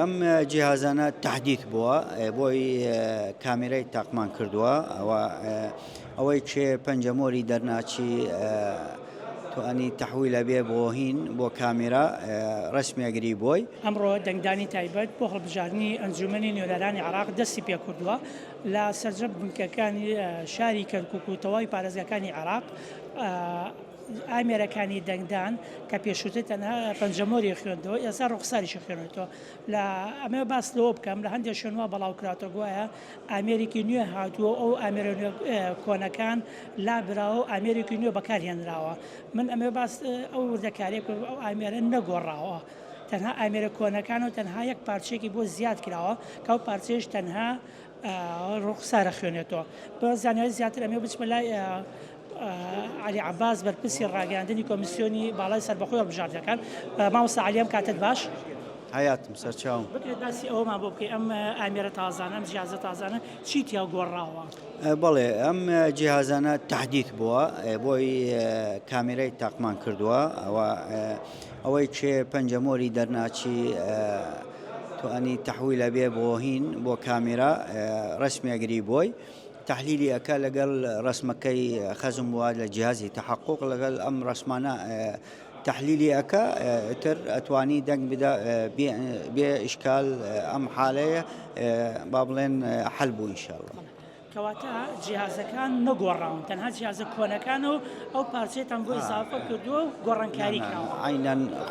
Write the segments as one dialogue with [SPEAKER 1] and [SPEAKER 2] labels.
[SPEAKER 1] ئەم جیهازانە تهدید بووە بۆی کامێرەی تاقمان کردووە ئەوەی چێ پەنجەمۆری دەرناچی توانی تحویلە بێ بۆ هین بۆ کامێرا ڕسمیەگری بۆی
[SPEAKER 2] ئەمڕۆ دەنگدانی تایبەت بۆ هەڵبژاردننی ئەنجومەنی نوێنەرانی عراق دەستی پێ کردووە لە سەرجەم بنکەکانی شاری کەرکووک و تەواوی پارێزگاکانی عراق ئامێرەکانی دەنگدان کە پێشووتە تەنها پەنجەمۆری خوێندەوە ئێستا ڕوخساریشی خوێنێتەوە لە ئەمە باس لەوە بکەم لە هەندێک شوێنەوە بەڵاوکراتە گوایە ئامێریکی نوێ هاتووە ئەو ئامێرە کۆنەکان لابراوە و ئامێریکی نوێ بەکارهێنراوە من ئەمێ باس ئەو وردەکارێک ئەو ئامێرە نەگۆڕاوە تەنها ئامێرە کۆنەکان و تەنها یەک پارچێکی بۆ زیاد کراوە کە ئەو پارچێش تەنها ڕوخسارە خوێنێتەوە بە زانیاری زیاتر ئەمێ بچمە لای علی عباس بەرپرسی ڕاگەاندنی کۆمیسیۆنی باڵای سەربەخۆی هەڵبژاردنەکان مامۆستا عەلیەم کاتت باش
[SPEAKER 1] حیاتم سەرچاوم
[SPEAKER 2] بکرێت باسی ئەوەمان بۆ بکەی ئەم ئامێرە تازانە ئەم جیهازە تازانە چی تیا گۆڕاوە؟
[SPEAKER 1] بەڵێ ئەم جیهازانە تهدید بووە بۆی کامێرەی تاقمان کردووە ئەوەی چێ پەنجەمۆری دەرناچی توانی تحویلە بێ بۆ هین بۆ کامێرا ڕسمیەگری بۆی تحلیلی ئەکا لەگەڵ ڕسمەکەی خەزم وە لە جیهازی تحقق لەگەڵ ئەم ڕسمانە تحلیلی ئەکا تر ئەتوانی دەنگ بدا بێ ئیشکال ئەم حالەیە با بڵێن حەل بوو ئینشاءالله.
[SPEAKER 2] کەواتە جیهازەکان نەگۆڕاون تەنها جیهازە کۆنەکان و ئەو پارچێتان بۆ ئیزافە کردووە و گۆڕانکاری کراوە.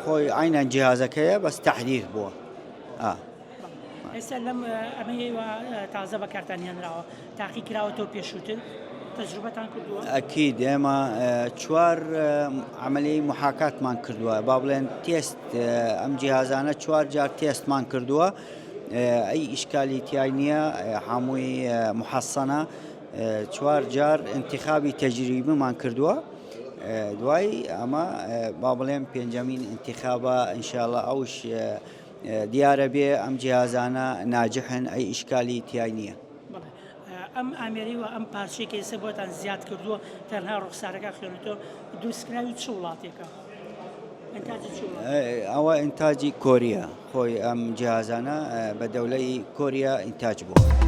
[SPEAKER 1] خۆی عینەن جیهازەکەیە بەس تحدید بووە.
[SPEAKER 2] ئێستا لەم ئەمەی تازە بەکارتان هێنراوە تاقی کراوەتەوە پێشووتر تەجروبەتان کردووە؟
[SPEAKER 1] ئەکید ئێمە چوار عملی محاکاتمان کردووە با بڵێن تێست ئەم جیهازانە چوار جار تێستمان کردووە ئەی ئیشکالی تیای نییە هەمووی محەسەنە چوار جار انتخابی تەجریبیمان کردووە دوای ئەمە با بڵێن پێنجەمین انتخابە ئینشاءالله ئەوش دیارە بێ ئەم جیهازانە ناجحن ئەی ئیشکالی تیای نییە.
[SPEAKER 2] ئەم ئامێری و ئەم پارچێکی ئێستا بۆتان زیاد کردووە تەنها ڕوخسارەکە خوێنێتەوە دروستکراوی چ وڵاتێکە؟
[SPEAKER 1] ئەوە ئینتاجی کۆریە خۆی ئەم جیهازانە بە دەولەی کۆریا ئینتاج بووە.